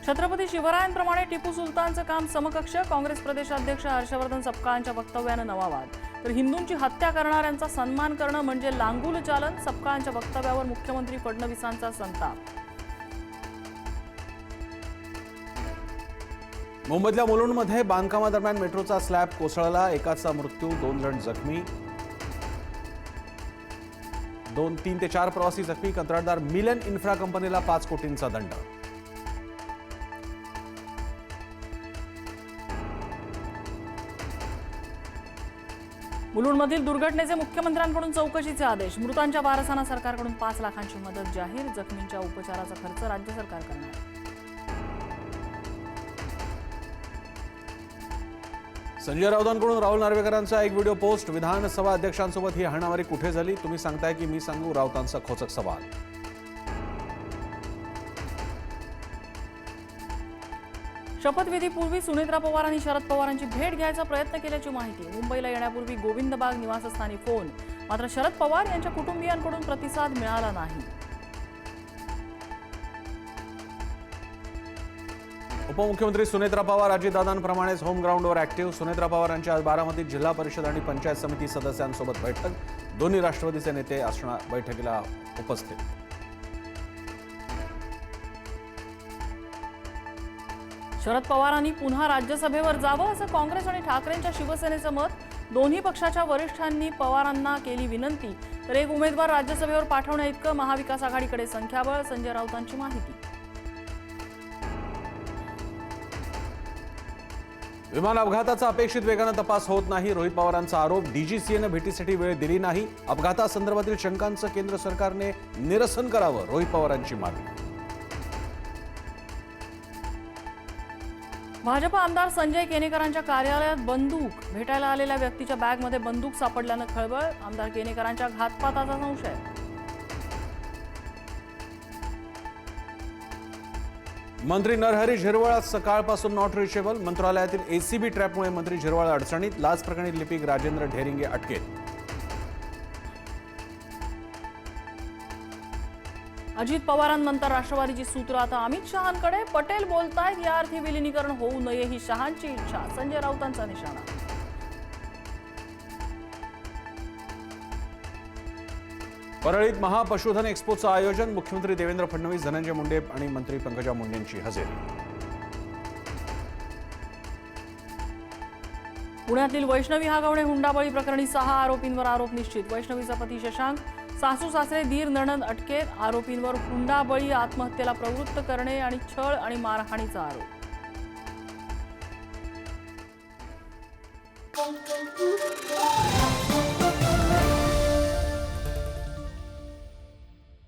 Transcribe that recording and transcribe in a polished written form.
छत्रपती शिवरायांप्रमाणे टिपू सुलतानचं काम समकक्ष. काँग्रेस प्रदेशाध्यक्ष हर्षवर्धन सपकाळांच्या वक्तव्यानं नवा वाद. तर हिंदूंची हत्या करणाऱ्यांचा सन्मान करणं म्हणजे लांगुल चालन. सपकाळांच्या वक्तव्यावर मुख्यमंत्री फडणवीसांचा संताप. मुंबईतल्या मुलुंडमध्ये बांधकामादरम्यान मेट्रोचा स्लॅब कोसळला. एकाचा मृत्यू, 2 जण जखमी. 3 ते 4 प्रवासी जखमी. कंत्राटदार मिलन इन्फ्रा कंपनीला 5 कोटींचा दंड. मुलुंडमधील दुर्घटनेचे मुख्यमंत्र्यांकडून चौकशीचे आदेश. मृतांच्या वारसांना सरकारकडून 5 लाखांची मदत जाहीर. जखमींच्या उपचाराचा खर्च राज्य सरकार करणार. संजय राऊतांकडून राहुल नार्वेकरांचा एक व्हिडिओ पोस्ट. विधानसभा अध्यक्षांसोबत ही हाणामारी कुठे झाली? तुम्ही सांगताय की मी सांगू? राऊतांचा खोचक सवाल. शपथविधीपूर्वी सुनेत्रा पवार आणि शरद पवारांची भेट घ्यायचा प्रयत्न केल्याची माहिती. मुंबईला येण्यापूर्वी गोविंदबाग निवासस्थानी फोन, मात्र शरद पवार यांच्या कुटुंबियांकडून प्रतिसाद मिळाला नाही. उपमुख्यमंत्री सुनेत्रा पवार अजितदादांप्रमाणेच होम ग्राउंडवर ऍक्टिव्ह. सुनेत्रा पवारांची आज बारामतीत जिल्हा परिषद आणि पंचायत समिती सदस्यांसोबत बैठक. दोन्ही राष्ट्रवादीचे नेते असणार बैठकीला उपस्थित. शरद पवारांनी पुन्हा राज्यसभेवर जावं असं काँग्रेस आणि ठाकरेंच्या शिवसेनेचं मत. दोन्ही पक्षाच्या वरिष्ठांनी पवारांना केली विनंती. तर एक उमेदवार राज्यसभेवर पाठवण्याइतकं महाविकास आघाडीकडे संख्याबळ. संजय राऊतांची माहिती. विमान अपघाताचा अपेक्षित वेगानं तपास होत नाही. रोहित पवारांचा आरोप. डीजीसीएनं भेटीसाठी वेळ दिली नाही. अपघातासंदर्भातील शंकांचं केंद्र सरकारने निरसन करावं, रोहित पवारांची मागणी. भाजप आमदार संजय केनेकरांच्या कार्यालयात बंदूक. भेटायला आलेल्या व्यक्तीच्या बॅगमध्ये बंदूक सापडल्यानं खळबळ. आमदार केनेकरांच्या घातपाताचा संशय. मंत्री नरहरी झिरवळ सकाळपासून नॉट रिचेबल. मंत्रालयातील एसीबी ट्रॅपमुळे मंत्री झिरवळ अडचणीत. लाच प्रकरणी लिपिक राजेंद्र ढेरिंगे अटकेत. अजित पवारांनंतर राष्ट्रवादीची सूत्र आता अमित शहांकडे. पटेल बोलतायत या अर्थी विलिनीकरण होऊ नये ही शहांची इच्छा. संजय राऊतांचा निशाणा. परळीत महापशुधन एक्स्पोचं आयोजन. मुख्यमंत्री देवेंद्र फडणवीस, धनंजय मुंडे आणि मंत्री पंकजा मुंडेंची हजेरी. पुण्यातील वैष्णवी हागवणे हुंडाबळी प्रकरणी 6 आरोपींवर आरोप निश्चित. वैष्णवीचा पती शशांक, सासू सासरे, दीर नणंद अटकेत. आरोपींवर हुंडाबळी, आत्महत्येला प्रवृत्त करणे आणि छळ आणि मारहाणीचा आरोप.